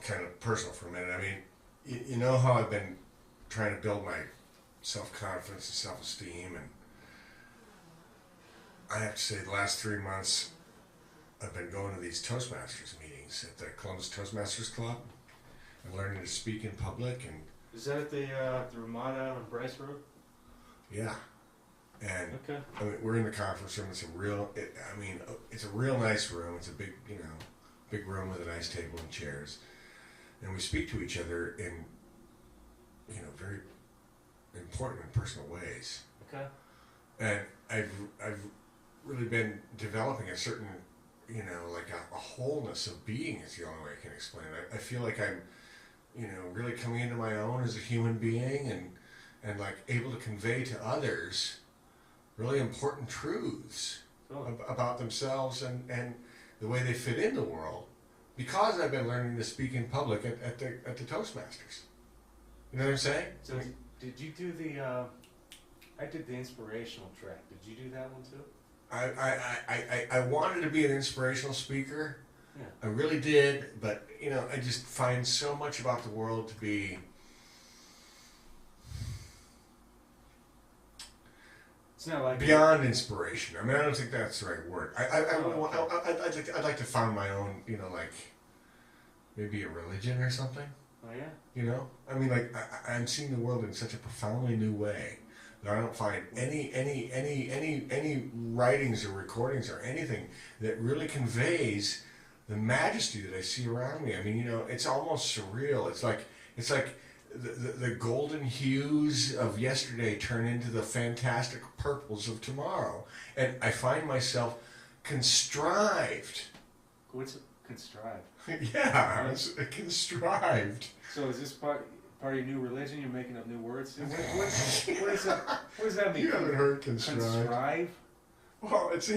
kind of personal for a minute. I mean, you know how I've been trying to build my self-confidence and self-esteem, and I have to say the last 3 months I've been going to these Toastmasters meetings at the Columbus Toastmasters Club and learning to speak in public. And is that at the Ramada on Bryce Road? yeah, and okay. I mean, we're in the conference room. It's a real nice room. It's a big, big room with a nice table and chairs, and we speak to each other in, very important and personal ways. Okay. And I've really been developing a certain, like a wholeness of being is the only way I can explain it. I feel like I'm, really coming into my own as a human being and like able to convey to others really important truths about themselves and the way they fit in the world, because I've been learning to speak in public at the Toastmasters. You know what I'm saying? So did you do the? I did the inspirational track. Did you do that one too? I wanted to be an inspirational speaker. Yeah. I really did, but I just find so much about the world to be. It's not like beyond inspiration. I mean, I don't think that's the right word. I'd like to find my own, like maybe a religion or something. Oh yeah. I mean, like I'm seeing the world in such a profoundly new way that I don't find any writings or recordings or anything that really conveys the majesty that I see around me. I mean, it's almost surreal. It's like the golden hues of yesterday turn into the fantastic purples of tomorrow, and I find myself constrived. What's constrived? Yeah, it's constrived. So is this part of your new religion? You're making up new words? What does that mean? You haven't heard constrived. Constrive? Well, it's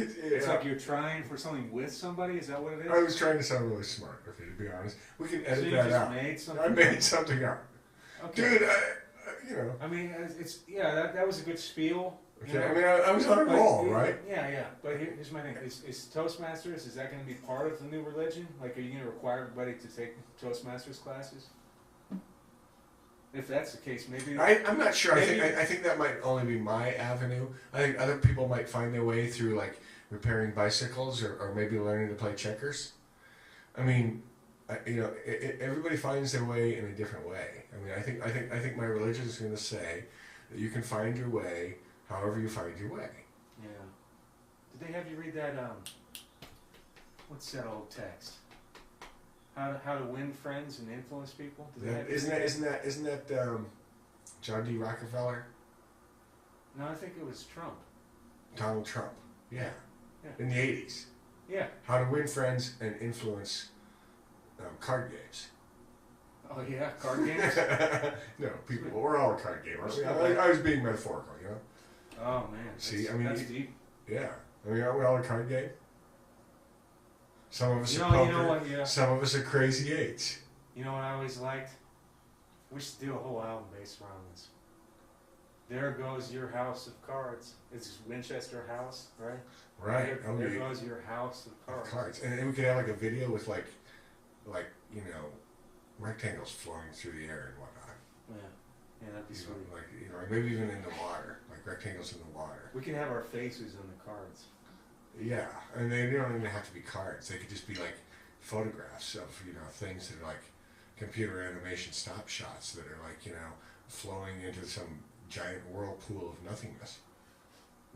like you're trying for something with somebody? Is that what it is? I was trying to sound really smart, okay, to be honest. We can edit that out. Made something? I made something up. Okay. Dude, I mean, that was a good spiel. Okay, I mean, I was on a roll, right? Yeah. But here's my thing: is Toastmasters, is that going to be part of the new religion? Like, are you going to require everybody to take Toastmasters classes? If that's the case, maybe I'm not sure. I think that might only be my avenue. I think other people might find their way through like repairing bicycles or maybe learning to play checkers. I mean, everybody finds their way in a different way. I mean, I think my religion is going to say that you can find your way however you find your way. Yeah. Did they have you read that? What's that old text? How to win friends and influence people? Isn't that John D. Rockefeller? No, I think it was Trump. Donald Trump. Yeah. In the 80s. Yeah. How to win friends and influence card games. Oh yeah, card games. No, people. We're all card gamers. I was being metaphorical, Oh man. See, I mean, that's deep. Yeah. I mean, aren't we all a card game? Some of us are poker. Some of us are crazy eights. You know what I always liked? We should do a whole album based around this. There goes your house of cards. It's Winchester House, right? Right. There goes your house of cards. And we could have like a video with like rectangles flowing through the air and whatnot. Yeah, that'd be sweet. Like maybe even in the water, like rectangles in the water. We can have our faces on the cards. Yeah, and they don't even have to be cards. They could just be like photographs of things that are like computer animation stop shots that are like flowing into some giant whirlpool of nothingness.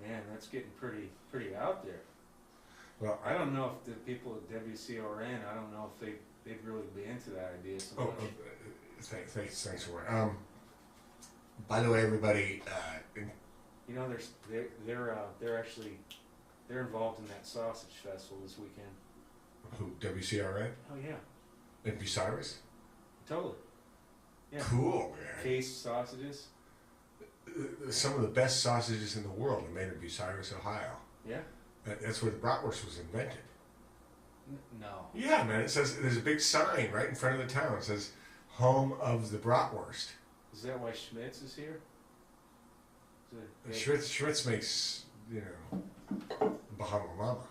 Man, that's getting pretty out there. Well, I don't know if the people at WCRN, I don't know if they'd really be into that idea so much. Thanks for it. By the way, everybody, they're involved in that sausage festival this weekend. Who, WCRN? Oh yeah. In Bucyrus? Totally. Yeah. Cool, man. Cased sausages. Some of the best sausages in the world are made in Bucyrus, Ohio. Yeah. That's where the bratwurst was invented. No. Yeah, man. It says there's a big sign right in front of the town. It says "Home of the Bratwurst." Is that why Schmitz is here? Schmitz makes Bahama Mama.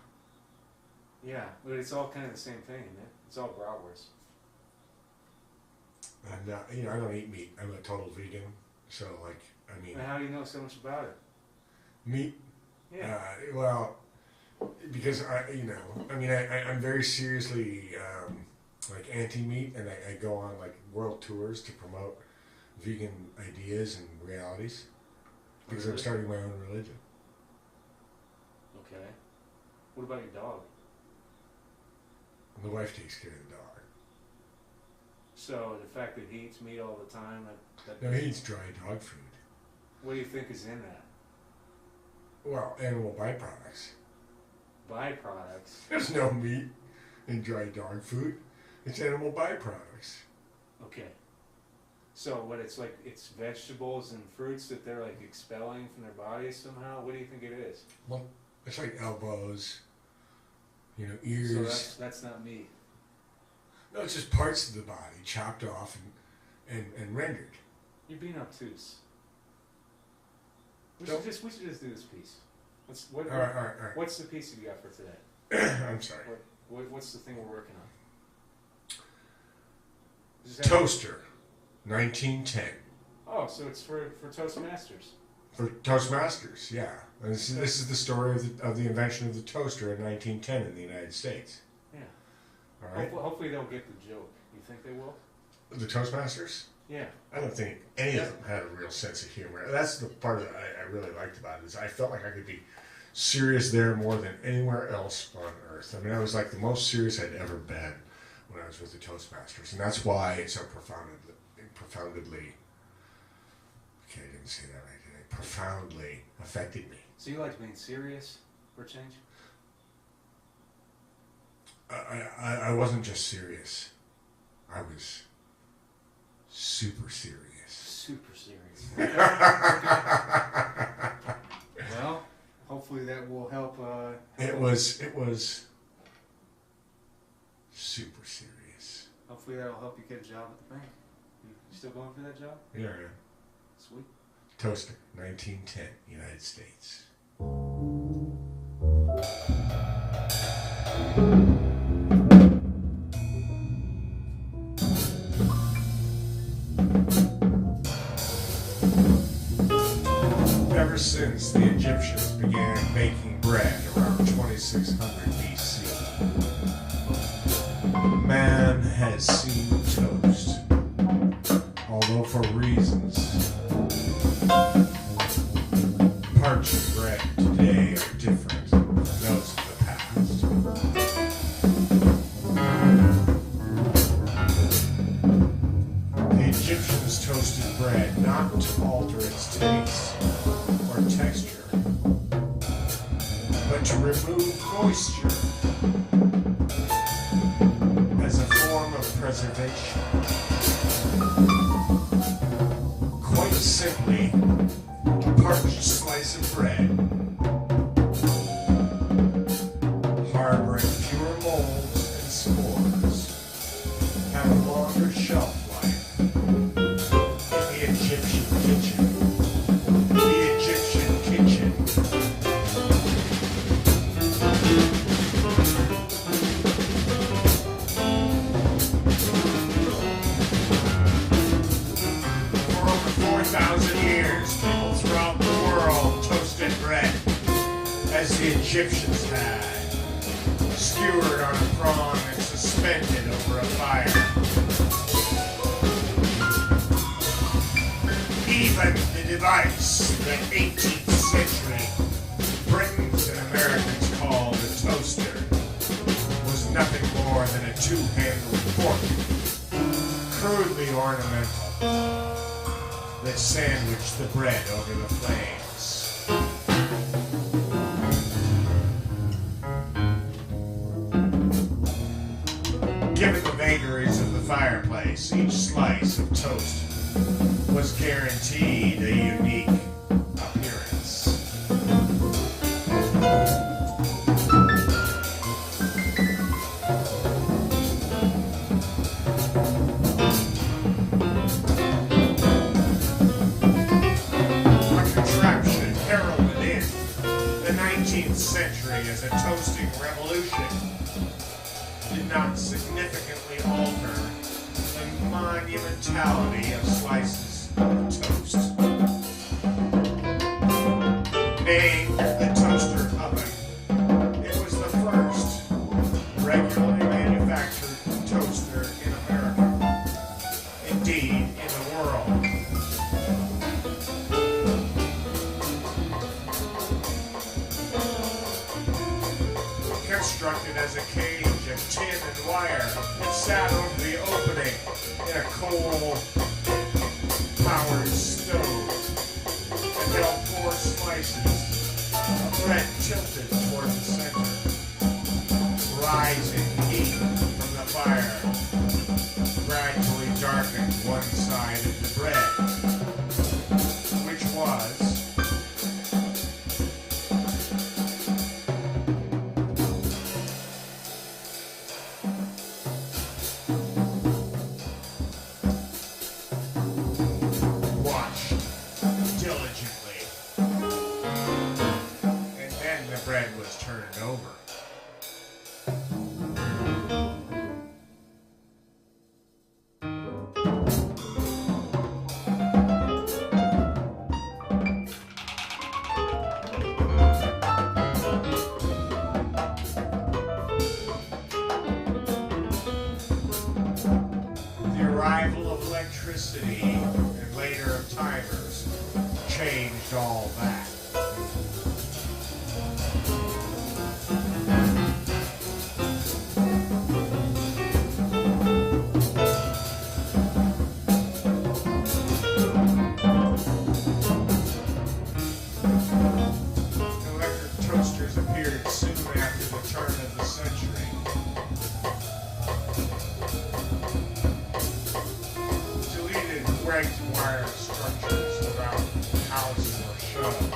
Yeah, but it's all kind of the same thing, isn't it? It's all bratwurst. I'm not, you know, I don't eat meat. I'm a total vegan. So, like, I mean, And how do you know so much about it? meat. Yeah. Well, because I'm very seriously like anti-meat, and I go on like world tours to promote vegan ideas and realities because I'm starting my own religion. Okay. What about your dog? The wife takes care of the dog. So the fact that he eats meat all the time, No, he eats dry dog food. what do you think is in that? Well, animal byproducts. Byproducts. There's no meat in dry dog food. It's animal byproducts. Okay. So what it's like, it's vegetables and fruits that they're like expelling from their bodies somehow? What do you think it is? Well, it's like elbows, you know, ears. So that's not meat. No, it's just parts of the body chopped off and rendered. You're being obtuse. We Nope. should just do this piece. All right. What's the piece you got for today? I'm sorry. What's the thing we're working on? Toaster, 1910. Oh, so it's for Toastmasters. For Toastmasters, yeah. And this is the story of the invention of the toaster in 1910 in the United States. Yeah. All right. Hopefully they'll get the joke. You think they will? The Toastmasters? Yeah. I don't think any of them had a real sense of humor. That's the part that I really liked about it, is I felt like I could be serious there more than anywhere else on earth. I mean, I was like the most serious I'd ever been when I was with the Toastmasters, and that's why it so profoundly, okay, I didn't say that right, did I? Profoundly affected me. So you like being serious for a change? I wasn't just serious. I was super serious. Super serious. Well, hopefully that will help. It was super serious. Hopefully that'll help you get a job at the bank. You still going for that job? Yeah. Sweet. Toaster, 1910, United States. Ever since the Egyptians began baking bread around 2600 BC, man has seen toast, although for reasons. Parchment bread today are different from those of the past. The Egyptians toasted bread not to alter its taste or texture, but to remove moisture as a form of preservation. Quite simply, a parched slice of bread, harboring fewer molds and spores, have a longer shelf life in the Egyptian kitchen. The Egyptian kitchen. For over 4,000 years, people throughout the world toasted bread, as the Egyptians had, skewered on a prong and suspended over a fire. Even the device that 18th century Britons and Americans called a toaster was nothing more than a two-handled fork, crudely ornamental, that sandwiched the bread over the flames. Given the vagaries of the fireplace, each slice of toast was guaranteed a unique appearance. A contraption heralded in the 19th century as a toasting revolution did not significantly alter the monumentality of slices of toast. Named the toaster oven, it was the first regularly manufactured toaster in America, indeed in the world. Constructed as a cage of tin and wire, it sat over the opening in a coal-powered stove and held 4 slices of bread tilted toward the center. Rising heat from the fire gradually darkened one side of the bread, which was diligently, and then the bread was turned over. The arrival of electricity and later of timers changed all that. Electric toasters appeared soon after the turn of the century. Deleted ranked wire structures around houses or shows.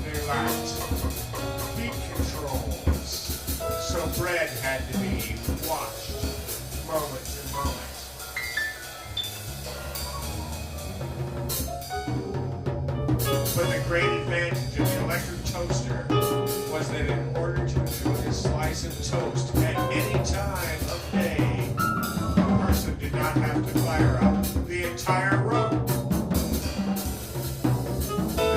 They lacked heat controls, so bread had to be washed moment to moment. But the great advantage of the electric toaster was that in order to enjoy a slice of toast at any time of day, a person did not have to fire up the entire room.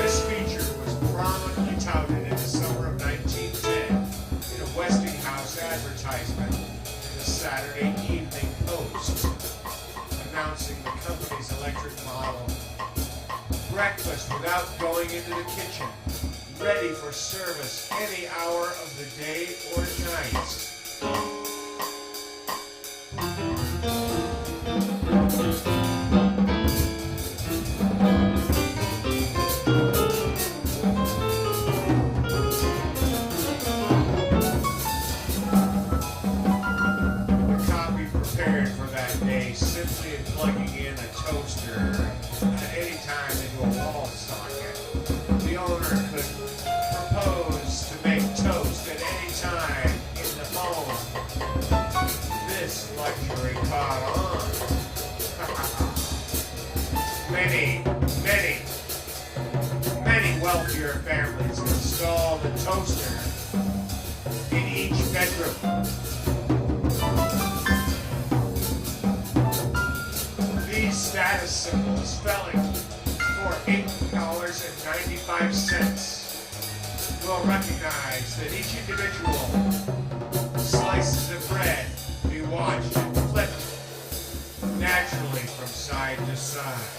This feature was prominently touted in the summer of 1910 in a Westinghouse advertisement in the Saturday Evening Post, announcing the company's electric model. Breakfast without going into the kitchen, ready for service any hour of the day or night. The copy prepared for that day simply plugging in a toaster at any time into a wall socket. The owner could propose to make toast at any time in the home. This luxury caught on. Many wealthier families installed a toaster in each bedroom. These status symbols spelling for $8.95 will recognize that each individual slices of bread be watched and flipped naturally from side to side.